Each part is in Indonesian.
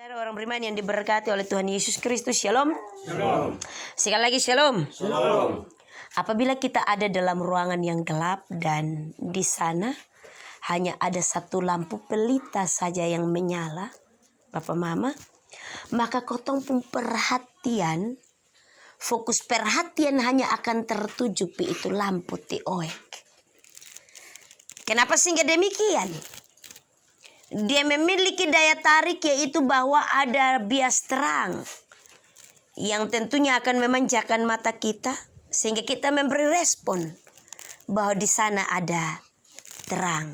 Saudara orang beriman yang diberkati oleh Tuhan Yesus Kristus, shalom. Shalom. Sekali lagi shalom. Shalom. Apabila kita ada dalam ruangan yang gelap dan di sana hanya ada satu lampu pelita saja yang menyala, Bapak Mama, maka kotong pun perhatian, fokus perhatian hanya akan tertuju pi itu lampu ti oek. Kenapa sehingga demikian? Dia memiliki daya tarik, yaitu bahwa ada bias terang yang tentunya akan memanjakan mata kita sehingga kita memberi respon bahwa di sana ada terang.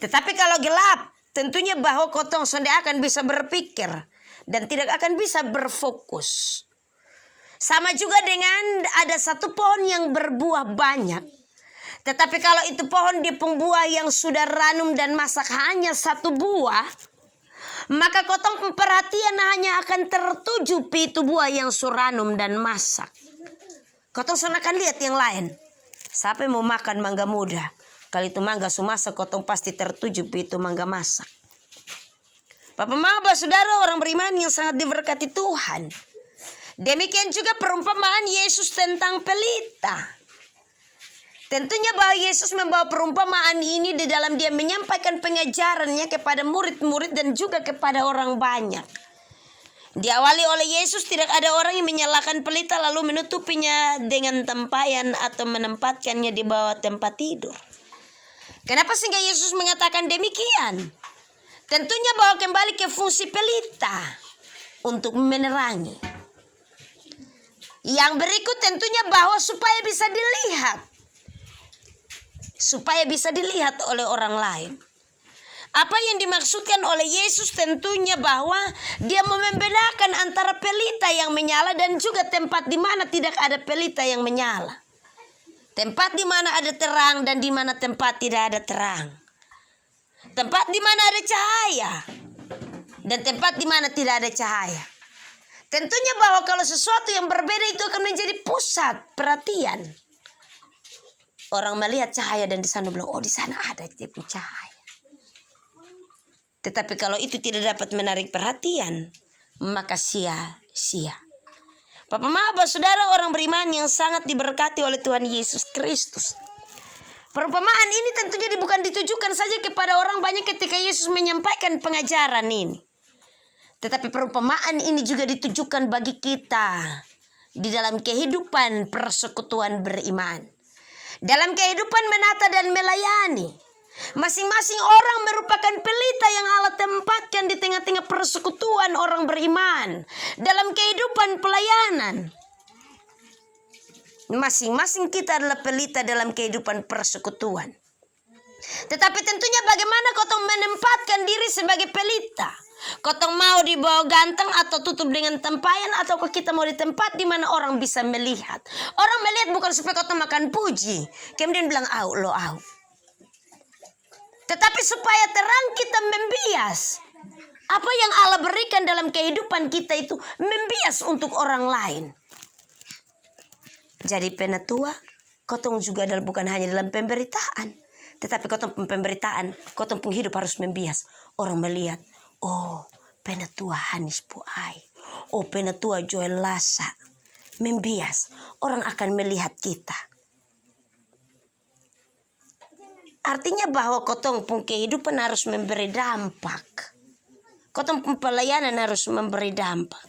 Tetapi kalau gelap, tentunya bahwa kotong sonde akan bisa berpikir dan tidak akan bisa berfokus. Sama juga dengan ada satu pohon yang berbuah banyak. Tetapi kalau itu pohon di pembuah yang sudah ranum dan masak hanya satu buah, maka kotong perhatian hanya akan tertuju pi itu buah yang suranum dan masak. Kotong sana akan lihat yang lain. Siapa yang mau makan mangga muda? Kalau itu mangga sumasak, kotong pasti tertuju pi itu mangga masak. Bapak Mama, saudara orang beriman yang sangat diberkati Tuhan. Demikian juga perumpamaan Yesus tentang pelita. Tentunya bahwa Yesus membawa perumpamaan ini di dalam dia menyampaikan pengajarannya kepada murid-murid dan juga kepada orang banyak. Diawali oleh Yesus, tidak ada orang yang menyalakan pelita lalu menutupinya dengan tempayan atau menempatkannya di bawah tempat tidur. Kenapa sehingga Yesus mengatakan demikian? Tentunya bahwa kembali ke fungsi pelita untuk menerangi. Yang berikut tentunya bahwa supaya bisa dilihat. Supaya bisa dilihat oleh orang lain. Apa yang dimaksudkan oleh Yesus tentunya bahwa dia membedakan antara pelita yang menyala dan juga tempat di mana tidak ada pelita yang menyala. Tempat di mana ada terang dan di mana tempat tidak ada terang. Tempat di mana ada cahaya dan tempat di mana tidak ada cahaya. Tentunya bahwa kalau sesuatu yang berbeda itu akan menjadi pusat perhatian. Orang melihat cahaya dan di sana bilang, oh di sana ada tipe cahaya. Tetapi kalau itu tidak dapat menarik perhatian, maka sia-sia. Bapak Mama, saudara orang beriman yang sangat diberkati oleh Tuhan Yesus Kristus. Perumpamaan ini tentunya bukan ditujukan saja kepada orang banyak ketika Yesus menyampaikan pengajaran ini. Tetapi perumpamaan ini juga ditujukan bagi kita di dalam kehidupan persekutuan beriman. Dalam kehidupan menata dan melayani, masing-masing orang merupakan pelita yang Allah tempatkan di tengah-tengah persekutuan orang beriman. Dalam kehidupan pelayanan, masing-masing kita adalah pelita dalam kehidupan persekutuan. Tetapi tentunya bagaimana kotong menempatkan diri sebagai pelita? Kotong mau dibawa ganteng atau tutup dengan tempayan, atau kita mau di tempat di mana orang bisa melihat. Orang melihat bukan supaya kotong makan puji, kemudian bilang au lo au. Tetapi supaya terang kita membias. Apa yang Allah berikan dalam kehidupan kita itu membias untuk orang lain. Jadi penatua, kotong juga bukan hanya dalam pemberitaan, tetapi kotong pemberitaan, kotong penghidup harus membias. Orang melihat, oh, penatua Hanis Puai. Oh, penatua Joel Lasa. Membias. Orang akan melihat kita. Artinya bahwa kotong pun kehidupan harus memberi dampak. Kotong pun pelayanan harus memberi dampak.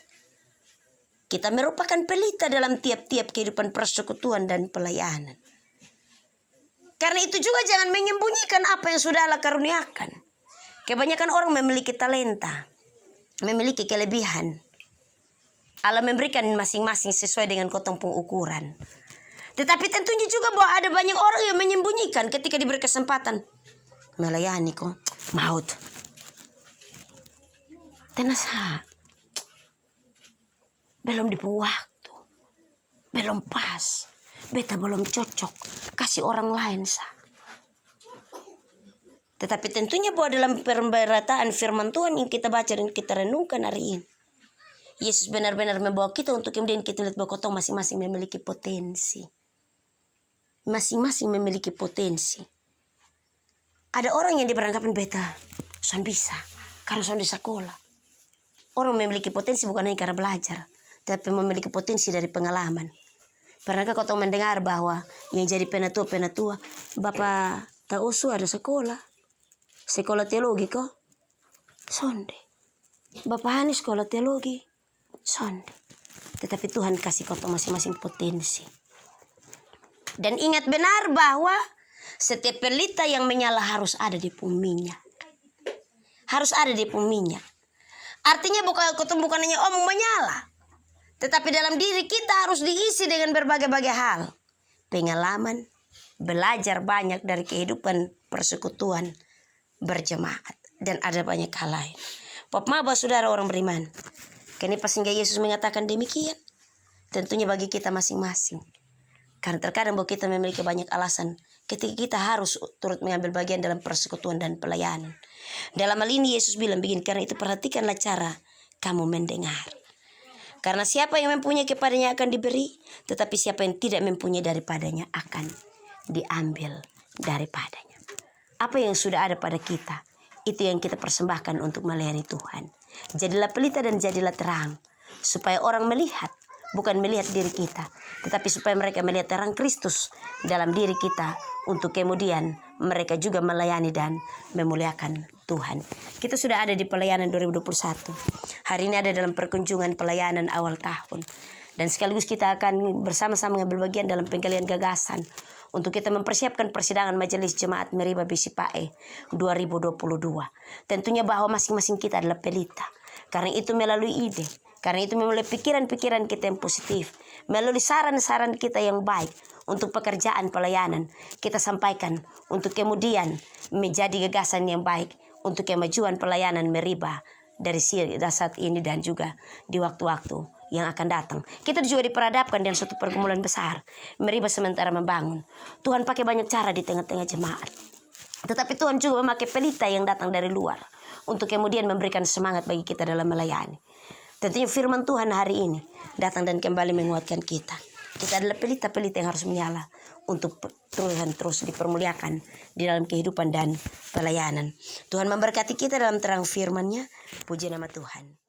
Kita merupakan pelita dalam tiap-tiap kehidupan persekutuan dan pelayanan. Karena itu juga jangan menyembunyikan apa yang sudah Allah karuniakan. Kebanyakan orang memiliki talenta, memiliki kelebihan. Allah memberikan masing-masing sesuai dengan kotong pengukuran. Tetapi tentunya juga bahwa ada banyak orang yang menyembunyikan ketika diberi kesempatan. Melayani kok, maut. Tenasa. Belum di waktu. Belum pas. Beta belum cocok. Kasih orang lain sah. Tetapi tentunya bahwa dalam pemberitaan firman Tuhan yang kita baca dan kita renungkan hari ini, Yesus benar-benar membawa kita untuk kemudian kita lihat bahwa kotong masing-masing memiliki potensi. Masing-masing memiliki potensi. Ada orang yang diberangkapkan beta, son bisa, karena son di sekolah. Orang memiliki potensi bukan hanya karena belajar, tapi memiliki potensi dari pengalaman. Pernahkah kau mendengar bahwa yang jadi penatua, Bapak Tausu ada sekolah teologi kok? Sonde. Bapak Hani sekolah teologi? Sonde. Tetapi Tuhan kasih kau masing-masing potensi. Dan ingat benar bahwa setiap pelita yang menyala harus ada di minyak. Harus ada di minyak. Artinya bukan hanya omong menyala. Tetapi dalam diri kita harus diisi dengan berbagai-bagai hal. Pengalaman, belajar banyak dari kehidupan persekutuan berjemaat. Dan ada banyak hal lain. Maba saudara orang beriman. Kenapa sehingga Yesus mengatakan demikian? Tentunya bagi kita masing-masing. Karena terkadang bahwa kita memiliki banyak alasan ketika kita harus turut mengambil bagian dalam persekutuan dan pelayanan. Dalam hal ini Yesus bilang begini, karena itu perhatikanlah cara kamu mendengar. Karena siapa yang mempunyai kepadanya akan diberi, tetapi siapa yang tidak mempunyai daripadanya akan diambil daripadanya. Apa yang sudah ada pada kita, itu yang kita persembahkan untuk melayani Tuhan. Jadilah pelita dan jadilah terang, supaya orang melihat, bukan melihat diri kita, tetapi supaya mereka melihat terang Kristus dalam diri kita, untuk kemudian mereka juga melayani dan memuliakan Tuhan. Kita sudah ada di pelayanan 2021. Hari ini ada dalam perkunjungan pelayanan awal tahun. Dan sekaligus kita akan bersama-sama mengambil bagian dalam penggalian gagasan untuk kita mempersiapkan persidangan Majelis Jemaat Meriba BCPAE 2022. Tentunya bahwa masing-masing kita adalah pelita. Karena itu melalui ide, karena itu melalui pikiran-pikiran kita yang positif, melalui saran-saran kita yang baik untuk pekerjaan pelayanan, kita sampaikan untuk kemudian menjadi gagasan yang baik untuk kemajuan pelayanan Meriba dari saat ini dan juga di waktu-waktu yang akan datang. Kita juga diperhadapkan dengan suatu pergumulan besar. Meriba sementara membangun. Tuhan pakai banyak cara di tengah-tengah jemaat. Tetapi Tuhan juga memakai pelita yang datang dari luar untuk kemudian memberikan semangat bagi kita dalam melayani. Tentunya firman Tuhan hari ini datang dan kembali menguatkan kita. Kita adalah pelita-pelita yang harus menyala untuk Tuhan terus dipermuliakan di dalam kehidupan dan pelayanan. Tuhan memberkati kita dalam terang firman-Nya. Puji nama Tuhan.